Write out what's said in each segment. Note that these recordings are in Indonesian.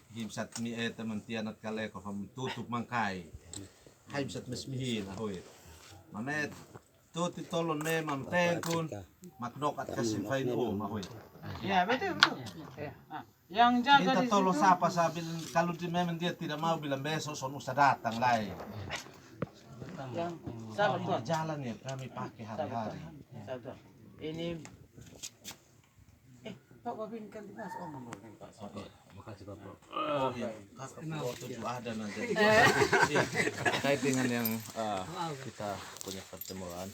himsat mi teman tianat kale ko ham tutup mangkai himsat mesmihin ahoy mamet tuti tolon ne mam tengkun maknok at kasim fain ahoy Ya betul betul. Ya. Yang jaga minta di tolong situ. siapa sabil kalau memang dia tidak mau bilang besok son usah datang lain Yang sabar tuan. jalan ya kami pakai hari-hari Sabar. Ini Pak Babin kan dimas omong boleh Pak. Makasih Bapak. Oh iya, kakak tujuh ada nanti. Terkait dengan yang kita punya pertemuan,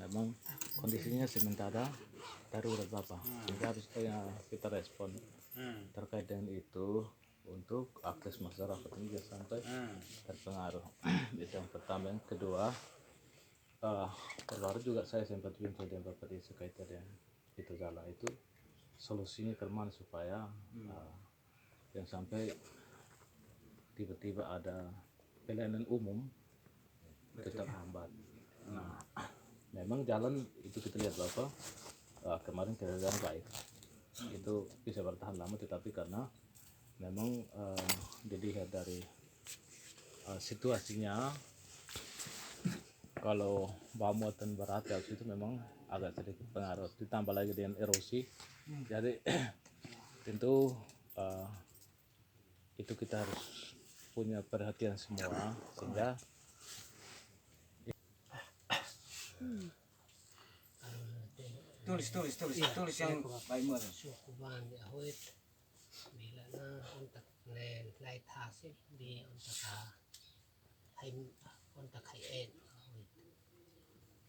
memang kondisinya sementara darurat Bapak, sehingga harus kita respon terkait dengan itu untuk akses masyarakat ini jangan sampai terpengaruh. Itu yang pertama. Yang kedua, baru juga saya sempat bincang dengan Bapak di sekaitan yang itu jalan itu solusinya kemana supaya yang sampai tiba-tiba ada pelayanan umum tetap hambat. Nah, memang jalan itu kita lihat Bapak kemarin keadaan baik itu bisa bertahan lama, tetapi karena memang dilihat dari situasinya kalau muatan berat itu memang agak sedikit pengaruh, ditambah lagi dengan erosi. Jadi tentu itu kita harus punya perhatian semua sehingga tulis yang baik muat. Sukuban di ahoy bila na untuk light hasil di untuk hain ahoy.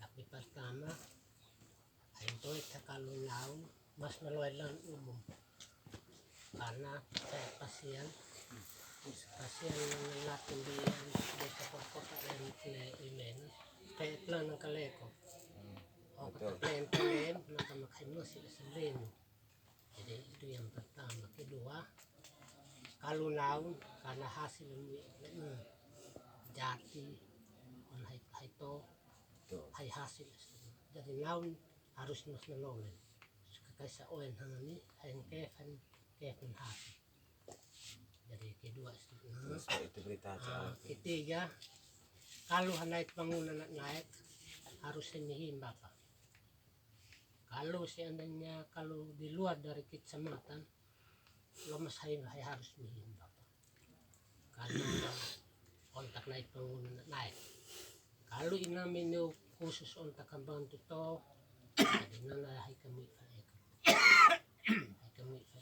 Tapi pertama itu kalau laun mas melalui umum karena saya pasien yang natin di kota dan imen kayak plan ng kaleko o kata-plan na makainos sila sa leno. Jadi itu yang pertama. Kedua, kalau laun karena hasil jati on itu hay hasil. Jadi laun harus mas nolongan. Kaysa oen hangani hayang kefan hasil. Jadi kedua itu berita. Ketiga, kalau naik bangunan naik harus sinihin Bapak. Kalau seandainya kalau di luar dari kecamatan, lomas hay harus mihin Bapak. Karena kontak naik bangunan naik. Kalau inamin yung khusus ontak ang bantu to, jadi nalahay kami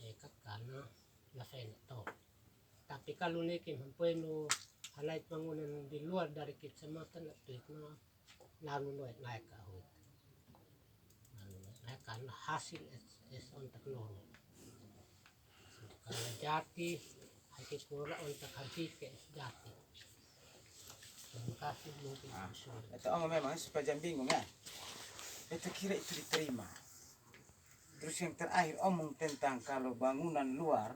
ikat karena lafen to. Tapi kalau nekin pweno halay bangunan di luar dari kecamatan at tuwik na nanunoy naik kahit. Naik karena hasil es ontak nono. Karena jati hakik pura ontak habike jati. Terima kasih mungkin. Itu memang sepanjang bingung ya. Itu kira itu diterima. Terus yang terakhir omong tentang kalau bangunan luar,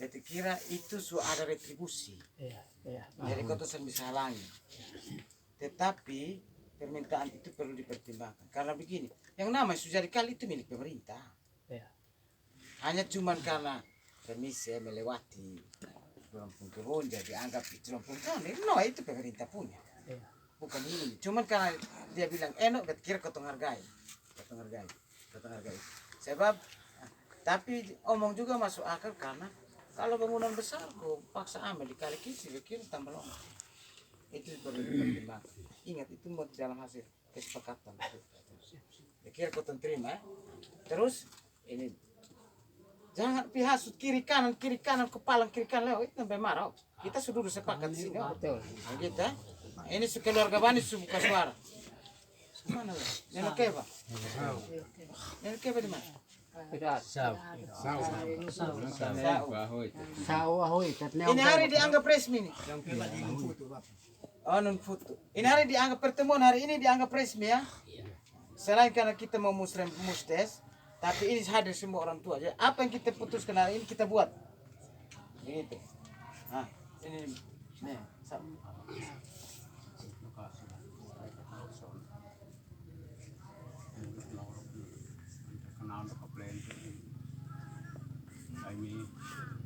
itu kira itu sudah ada retribusi. Iya. Jadi kau tuh bisa halangi. Tetapi permintaan itu perlu dipertimbangkan. Karena begini, yang namanya Sujari Kali itu milik pemerintah. Iya. Hanya cuman karena remisi melewati Lampung Turun jadi anggap itu Lampung Turun. No, itu pemerintah punya. Iya. Bukan ini. Cuman karena dia bilang enak, kira kau hargai. Kau hargai. Sebab tapi omong juga masuk akal karena kalau bangunan besar kok paksa ambil dikali kira tambah lama. Itu perlu dipertimbangkan. Ingat itu mau dalam hasil kesepakatan. Kira kau terima. Terus ini jangan pihasut kiri kanan kepala kiri kanan lewat itu sampai marah. Kita sudah sepakat di sini. Betul. Nah, kita ini sekeluarga Bani buka suara. Mana lah? Nenek Keva. Nenek Keva di mana? Sao ahoy. Ini hari dianggap resmi nih. Oh, non foto. Ini hari dianggap pertemuan hari ini dianggap resmi ya. Selain karena kita mau mustes, tapi ini hadir semua orang tua. Jadi apa yang kita putuskan hari ini kita buat. Begitu. Nah, ini nih. mi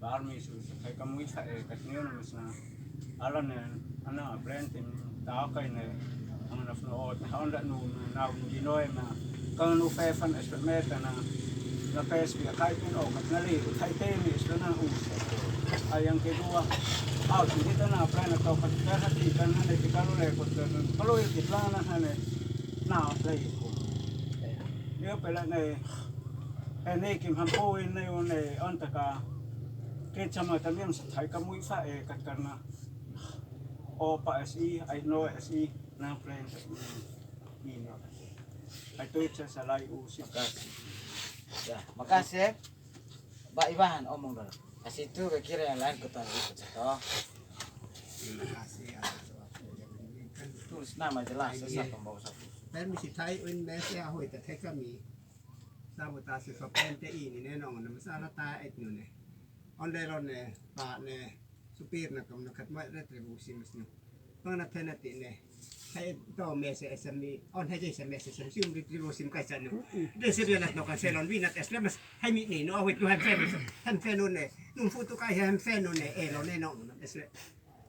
bar mi su kai kamui fa ka neo na misna ala ne ana brand in ta kai ne ana flo ta onda nu na di noi ma kan nu fe fan espermeta na pes bi kai pin o ka nali kai te mi su na u ayang kedua kita na brand to ka ta hati kan ne ti kalu le ko kalau ti plan na ne na le ko yo pela ne này kim ham poi này này on ta ka ke chama también sa thai ka mui fa ka karna o pa si I know si na plan ini ai tu sa lai u si Ya, makasih. Mbak Iwan omong dulu. Kasih itu kira yang lain kita ikut toh. Tulis nama jelas sesat pembawa satu. แม่นมีสิไทยเอิ้นแม่เสียหอยแต่แท้ก็มีซาบุตาสิฟะแป้นแต่อีนี่แน่นอนนะมันซาลาตาไอ้นู่นเนี่ยออนไดรอนเนี่ยปาเนี่ยสุปีร์นะกำนักขัดไว้ได้ตรีบุสิมัสนุบางนักเทนติเนี่ยให้ต่อเมสเอสเอ็มอีออนให้ใจเสเมสเอสเอ็มซิมริตรีบุสิมไก่จันนุเดซิเรียนักนกเซลอนวีนัทเอสเลมัสให้มีนี่เนาะเอาไว้ดูให้แฟนนู่นเนี่ยนุ่มฟูตุกายให้แฟนนู่นเนี่ยเราแน่นอนนะเอสเล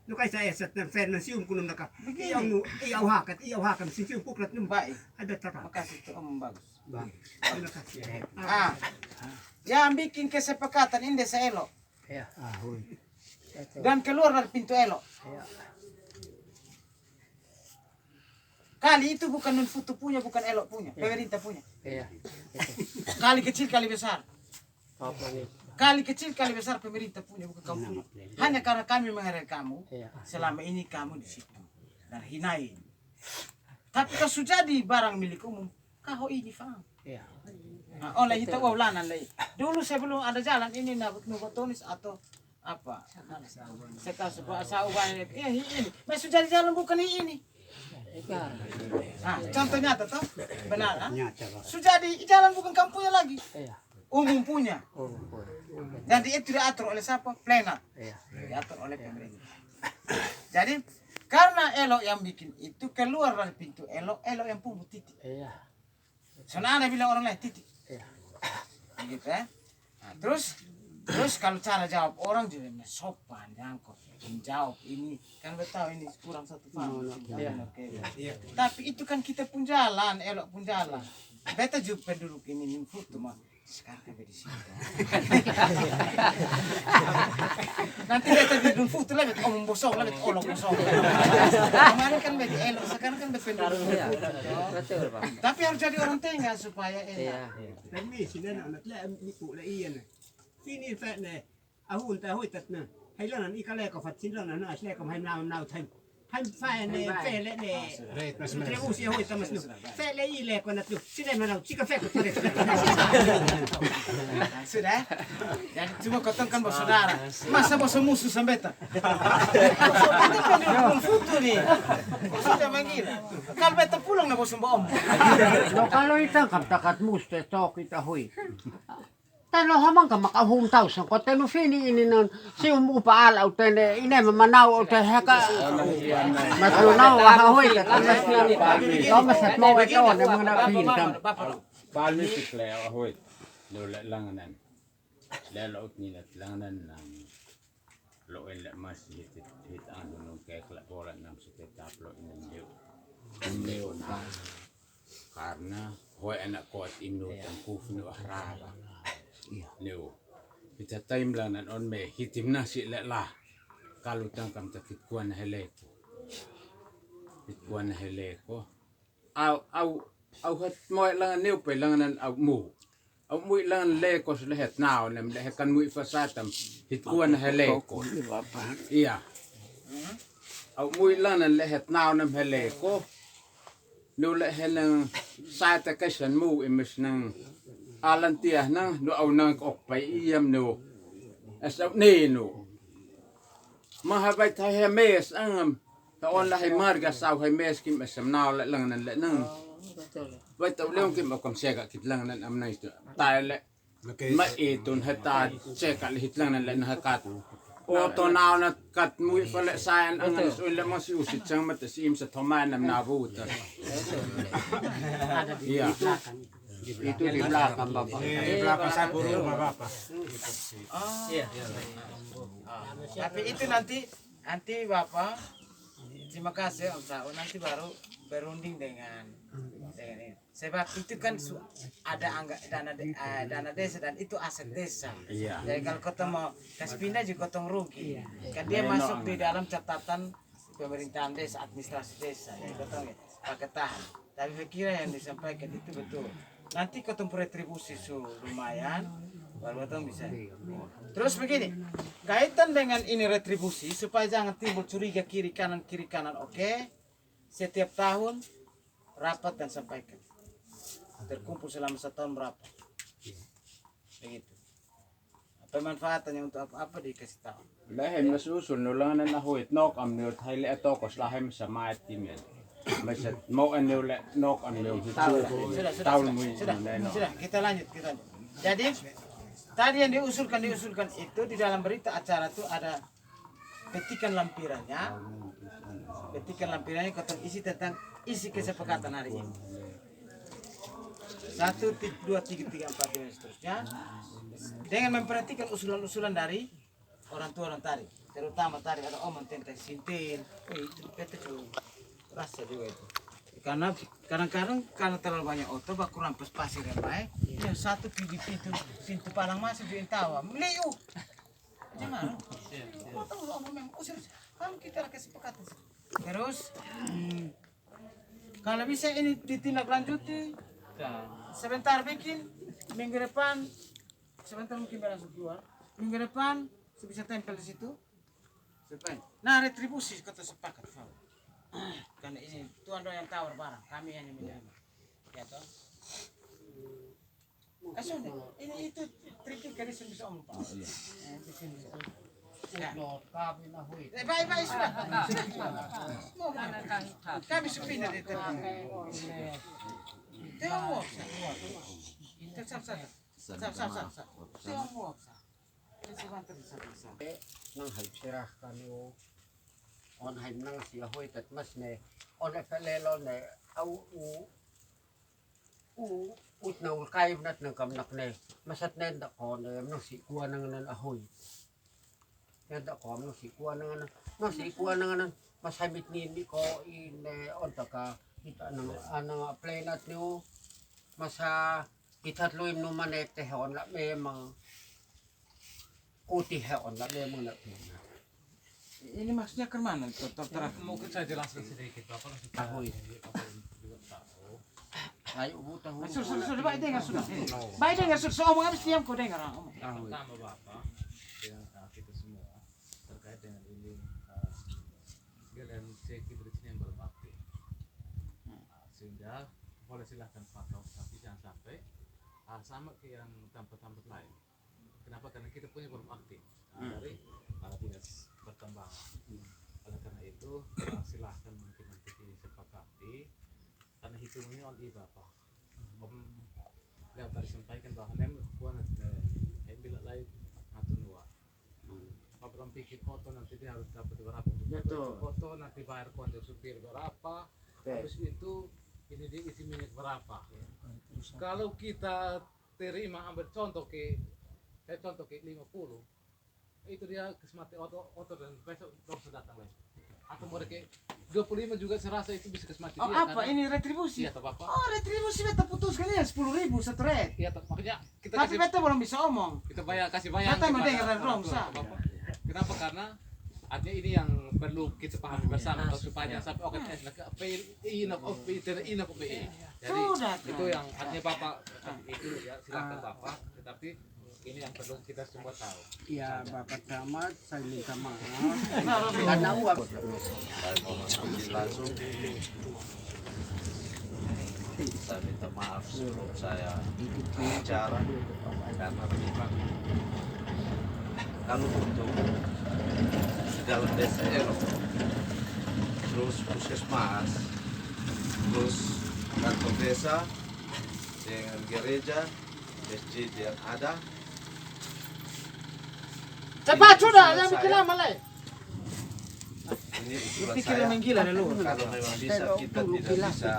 nu kai saya set fan na sium kunum naka iyaw nu iyaw hakat sium puklat num Baik. ada taka Makasih itu om bagus. bang terima kasih Yang bikin kesepakatan ini desa Elo Ya. dan keluar dari pintu Elo. Kali itu bukan Nunfutu punya, bukan Elo punya, pemerintah punya. Iya. Kali kecil, kali besar. Apa nih? Kali kecil, kali besar pemerintah punya, bukan kamu punya. Hanya karena kami menghargai kamu, Iya. selama ini kamu di situ dan hinain. Tapi kalau sudah jadi barang milik umum, kau ini faham. Iya. Nah, oleh itu lanan lagi. Dulu sebelum ada jalan ini Nubotonis atau apa? Sekarang sauban ini. Mas sudah di jalan bukan ini. Nah, contohnya tuh, benar? Sudah di jalan bukan kampungnya lagi. Iya. Umum punya. Dan itu diatur oleh siapa? Plenar. Iya. Diatur oleh pemerintah. Jadi karena Elo yang bikin itu keluar dari pintu Elo yang pungut titik. Iya. Soalnya ada bilang orang lain titik. Iya. Gitu ya. Nah, terus kalau cara jawab orang juga sopan, jangkau, menjawab ini kan betul ini kurang satu paham. iya Tapi itu kan kita pun jalan, Elo pun jalan. Beta juga penduduk ini foto mah. Sekarang kan di sini. Nanti beta di foto lagi, omong bosong lagi, olong bosong. Kemarin kan beta Elo, sekarang kan beta penduduk. Betul, Pak. Tapi harus jadi orang tengah supaya enak. Iya. dan mi sinan anak la mi ku la iyan fini fa ne ahun ta hoy tat na hay lan ni kale ko fat sin lan na asle ko hay naw thay hay fa ne fe le ne rebusi hoy tamas no fe le ile ko na tu sine mana chika fe ko tare Nah, sudah. Jadi cuma kotongkan bos saudara. Masa bos musuh sampai tak? Itu kan foto nih. Sudah manggil. Kalau beta pulang na bos om. No kalau itang kaptakat muste to kita hoy. Tano hamang ka makahumtaw sa ko tano fini ini non si umupa alaw tene ine mamanaw o te haka matlunaw ha hoy ka mas na mas at mo ito na mga napintam. Palmi sikleo ahoy lo langanan lalo ni langanan ng lo el mas hit ano nung kekla oran ng taplo inyo na karena hoy anak ko at inu ang kufno araba no kita time lang nan on me hitim na si la kalutang kam takit kuan heleko kitkuan heleko au hat moi lang neu pe lang nan au mui lang le ko le het now nem le kan mui fasatam hit kuan hele ko iya au mui lang nan le het now nem hele ko no le helang sa ta kasan mu imis nang alantia nang no au nang ok pa iam no asau ne no mahabai thai mes angam ta on la hai marga sau hai mes kim asam now le lang nan le nang vậy tao leo kim ở xe cả kịch lăng nên âm này tài lệ mà tuần hết ta xe cả kịch lăng nên lên hết cắt ô tô nào nó cắt mũi phải lệ sai ăn ăn rồi lệ mà siêu xịt chẳng mà tự sim sẽ thoma nằm nào vô tờ iya Itu di belakang Bapak. Di belakang saya guru Bapak. Oh. Iya. Tapi itu nanti Bapak terima kasih Om Sao, nanti baru berunding dengan ini. Sebab itu kan ada dana desa dan itu aset desa. Iya. Jadi kalau kota mau kasih pindah juga kota rugi. Kan dia masuk di dalam catatan pemerintahan desa, administrasi desa. Jadi kota pakai tahan. Tapi pikiran yang disampaikan itu betul. Nanti kota retribusi lumayan, baru kota bisa. Terus begini, kaitan dengan ini retribusi supaya jangan timbul curiga kiri kanan oke. Setiap tahun rapat dan sampaikan. Terkumpul selama 1 tahun berapa? Begitu. Pemanfaatannya untuk apa dikasih tahu. Lähem susun nulangan na hoit nok am neut haile atokos lahem sa maet timen. Maset mo an neule nok am neut Sudah, kita lanjut. Jadi tadi yang diusulkan itu di dalam berita acara itu ada petikan lampirannya. Petikan lampirannya kota isi tentang isi kesepakatan hari ini. 1, 2, 3, 4 dan seterusnya. Dengan memperhatikan usulan-usulan dari orang tua tadi, terutama tadi ada omong tentang sintin. Itu itu rasa juga itu. Karena kadang-kadang karena terlalu banyak otot, baku rampas pasir yang baik. Yang satu di pintu palang masuk di tawa, meliu. Gimana? Mau tahu lo memang usir. Kan kita kesepakatan. Terus, kalau bisa ini ditindaklanjuti, sebentar bikin minggu depan, sebentar mungkin langsung keluar. Minggu depan bisa tempel di situ. Nah retribusi kata sepakat. Karena ini tuan doang yang tawar barang, kami hanya menerima. Ya toh. Ini itu triknya kali bisa om Pak. Baik sudah. Kami sepindah di tempat. Tengok. Nang halip sirahkan yo. On halip nang siya hoy tat mas ne. On pelelo ne au ut na ulkay nat nang kamnak ne. Masat ne da ko ne nang si kuwa nang nan ahoy. Nda ko nang si kuwa nang masamit ni ko in on taka kita nang anang plenat niyo masa itatluim no manete on la memang uti on la memang na Ini maksudnya ke mana? Mungkin saya jelaskan sedikit Bapak. tahu ayo bu tahu Sudah baik dengar sudah. Baik dengar sudah. Omong habis diam kau dengar. Pertama Bapak, dengan kita semua terkait dengan ini dan kita di sini yang berbakti. Sehingga boleh silahkan pakai, tapi jangan sampai sama ke yang tempat-tempat lain. Kenapa? Karena kita punya berbakti dari dinas pertambangan. Oleh karena itu silahkan mungkin nanti disepakati karena hitungannya oleh Bapak. Tadi sampaikan bahwa kuat bila lain atau dua. Kalau pikir foto nanti dia harus dapat berapa? Foto nanti bayar konten supir berapa? Habis itu ini dia isi minyak berapa? Kalau kita terima ambil contoh ke 50, itu dia kesmati otot dan besok dokter datang lagi. Atau mereka 25 juga serasa itu bisa kesmati dia. Apa ini retribusi? Iya, Bapak. Oh retribusi beta putus kalian 10.000 satu red. Iya, makanya kita Tapi beta belum bisa omong. kita kasih bayar. Beta mendengar dari Romsa. Kenapa? Karena artinya ini yang perlu kita pahami bersama supaya sampai OKS inof PI. Jadi itu yang artinya Bapak itu ya silakan Bapak, tetapi ini yang perlu kita semua tahu. ya Bapak Camat saya minta maaf karena uang langsung saya minta maaf sebelum saya bicara karena memang kalau untuk segala desa terus puskesmas terus kantor desa dengan gereja masjid yang ada Cepat sudah, jangan bikin lama lah. ini usulan Pikir saya yang gila dulu. kalau memang bisa kita tidak bisa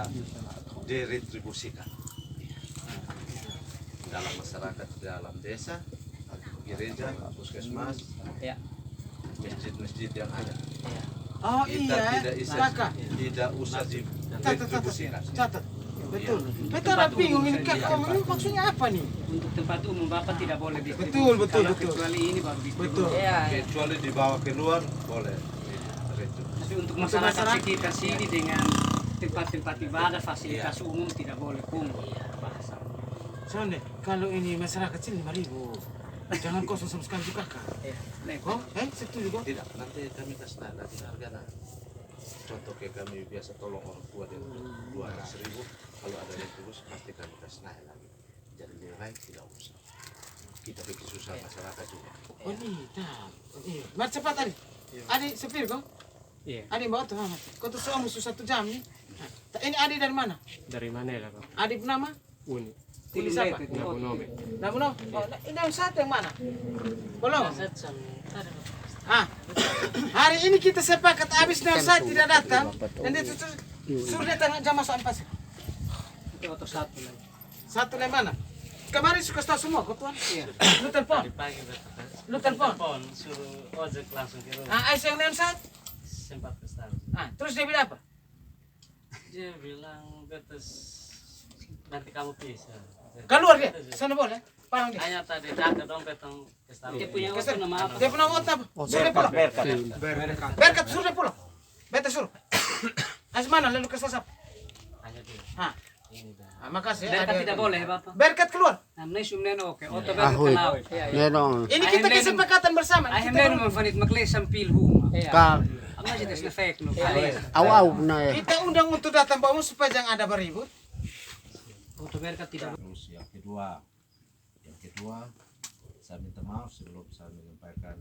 diretribusikan dalam masyarakat, dalam desa, gereja, puskesmas, Ya. masjid-masjid yang ada. Oh Kita iya, kakak. tidak usah didistribusikan. Catat. Betul. Kita ada bingung ini kak, ini maksudnya apa nih? Untuk tempat umum Bapak tidak boleh distribusi. Betul, betul, Kalau betul. kecuali ini baru distribusi. Betul. Kecuali dibawa keluar boleh didistribusi. Tapi untuk masyarakat sekitar sini dengan tempat-tempat ibadah, fasilitas umum tidak boleh kumpul. Bahasa. Soalnya kalau ini masyarakat sini 5.000. Jangan kosong sama sekali juga kak. Oh, setuju kok? Tidak, nanti kami kasih naik lagi harga. Contoh kayak kami biasa tolong orang tua dengan 200.000, kalau ada yang terus pasti kami kasih naik lagi. Jadi lebih baik tidak usah. Kita bikin susah masyarakat juga. Oh ini, mat cepat tadi. Adik sepir kok? Iya, Adik bawa tuh amat. Kau tuh suami 1 jam nih. Nah, ini adik dari mana? dari Manila Kak. Adik nama? Uni, Uni siapa? Nabunobe. Namuno? Oh, ini yang satu yang mana? Belum. Hari ini kita sepakat habis yang saat tidak datang. Dan itu suruh datang jam masuk apa sih? Itu atau satu lagi. Satu yang mana? Kemarin suka tahu semua kau tuan. Iya. Lu telepon. Lu telepon. Suruh ojek langsung ke rumah. Aisyah yang neon saat? Sempat ke sana. Terus dia bilang apa? Dia bilang betes nanti kamu pisah. Keluar dia. Sana boleh. Parang dia. Hanya tadi data dompet yang ke sana. Dia punya waktu nama apa? Dia pernah otak. Suruh dia pulang. Berkat suruh dia pulang. Beta suruh. As mana lalu ke sasap? Hanya dia. Ini dah. Makasih. Berkat tidak boleh Bapak. Berkat keluar. Namanya sumneno oke. Oto berkat Ahoy. kenal. Nenong Ini kita kesepakatan bersama. Ayam neno manfanit maklesan pilhuma. ka Apa sih das efek no? aw na Kita undang untuk datang bawa supaya jangan ada beribut. Oto berkat tidak. Terus yang kedua, saya minta maaf sebelum saya menyampaikan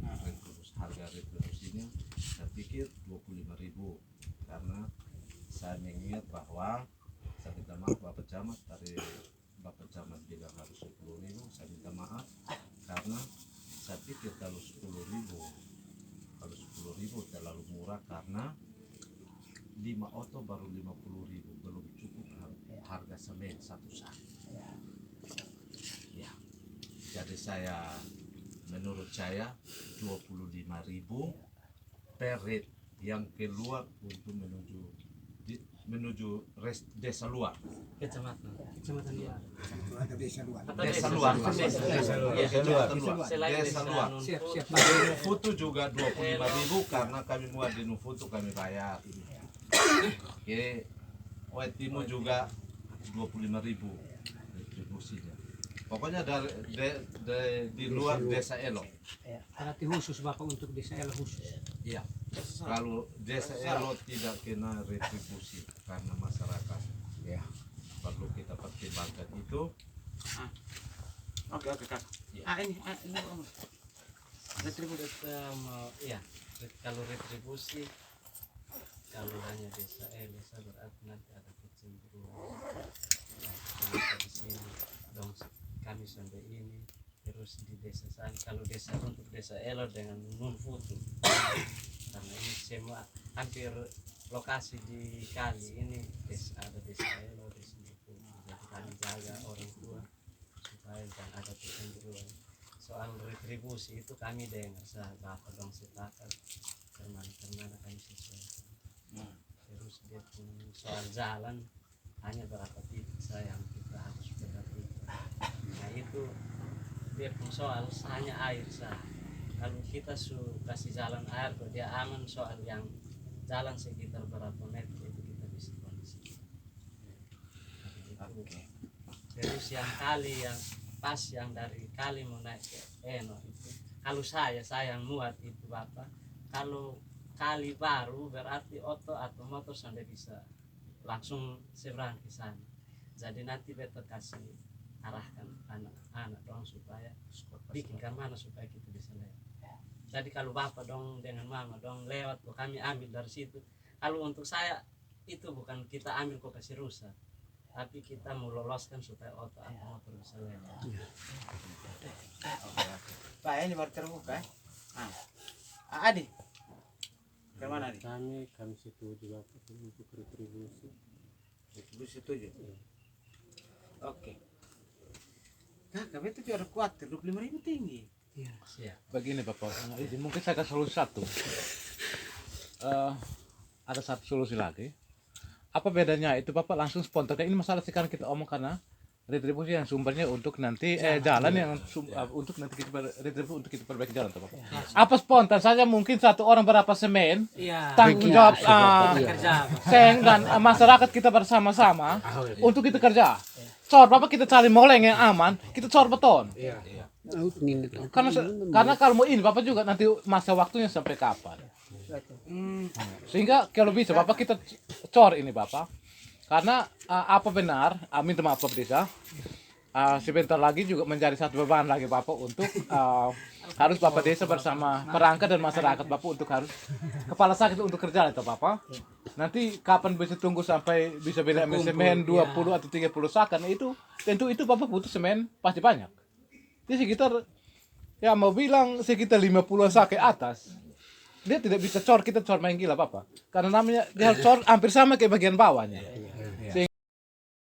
harga retribusinya. Saya pikir 25.000 karena saya mengingat bahwa saya minta maaf Bapak Camat, dari Bapak Camat bilang harus 10.000. Saya minta maaf karena saya pikir kalau 10.000 terlalu murah karena 5 oto baru 50.000, belum cukup harga semen 1 sak. Ya. Jadi menurut saya 25.000 per red yang keluar untuk menuju desa luar. Kecamatan. Ada desa luar. Desa luar. Selain Desa luar. Siap. Foto juga 25.000 karena kami muat di foto kami bayar. Oke, Waitimu juga 25.000 retribusinya. Pokoknya di luar desa Elo. Berarti khusus Bapak untuk desa Elo khusus. Iya. Kalau desa Elo tidak kena retribusi karena masyarakat. Ya. Perlu kita pertimbangkan itu. Oke kak. Ya. Ini. Retribusi ya. Kalau retribusi kalau hanya desa berarti nanti ada kecenderungan. Ya, kita di sini dong kami sampai ini terus di desa sana. Kalau desa untuk desa Elo dengan non foto karena ini semua hampir lokasi di kali ini ada desa Elo, desa Nufutu. Jadi kami jaga orang tua supaya jangan ada kecenderungan. Soal retribusi itu kami dengar bapak dong sepakat kemana kami sesuai. Terus dia pun soal jalan hanya berapa titik sayang kita harus berhati. Nah itu dia pun soal hanya air sah. Kalau kita kasih jalan air kalau dia aman, soal yang jalan sekitar berapa meter itu kita bisa kondisi. Terus yang kali yang pas yang dari kali mau naik ke Eno itu, kalau saya yang muat itu bapak, kalau kali baru berarti oto atau motor sampai bisa langsung seberang ke sana. Jadi nanti beta kasih arahkan anak-anak dong supaya bikinkan mana supaya kita bisa lewat. Jadi kalau bapak dong dengan mama dong lewat kok kami ambil dari situ. Kalau untuk saya itu bukan kita ambil kok kasih rusak, tapi kita mau loloskan supaya oto atau motor bisa lewat. Pak ini baru terbuka. Adi. Kemana nih? Kami setuju Bapak untuk retribusi. Retribusi setuju. Oke. Kakak itu juga ada khawatir 25.000 tinggi. Begini Bapak, mungkin saya kasih solusi satu. Ada satu solusi lagi. Apa bedanya itu Bapak langsung spontan? Ini masalah sekarang kita omong karena retribusi yang sumbernya untuk nanti jalan yang untuk nanti kita retribusi untuk kita perbaiki jalan Bapak. Apa spontan saja mungkin satu orang berapa semen tanggung jawab seng dan masyarakat kita bersama-sama untuk kita kerja. Cor Bapak kita cari moleng yang aman, kita cor beton. Karena kalau mau ini Bapak juga nanti masa waktunya sampai kapan. Sehingga kalau bisa Bapak kita cor ini Bapak. Karena apa benar, minta maaf Bapak Desa, sebentar lagi juga menjadi satu beban lagi Bapak untuk harus Bapak Desa bersama perangkat dan masyarakat Bapak untuk harus kepala sakit untuk kerja itu Bapak. Nanti kapan bisa tunggu sampai bisa beli semen 20 atau 30 sakan itu tentu itu Bapak butuh semen pasti banyak. Jadi sekitar ya mau bilang sekitar 50 sak ke atas. Dia tidak bisa cor, kita cor main gila Bapak. Karena namanya dia harus cor hampir sama kayak bagian bawahnya.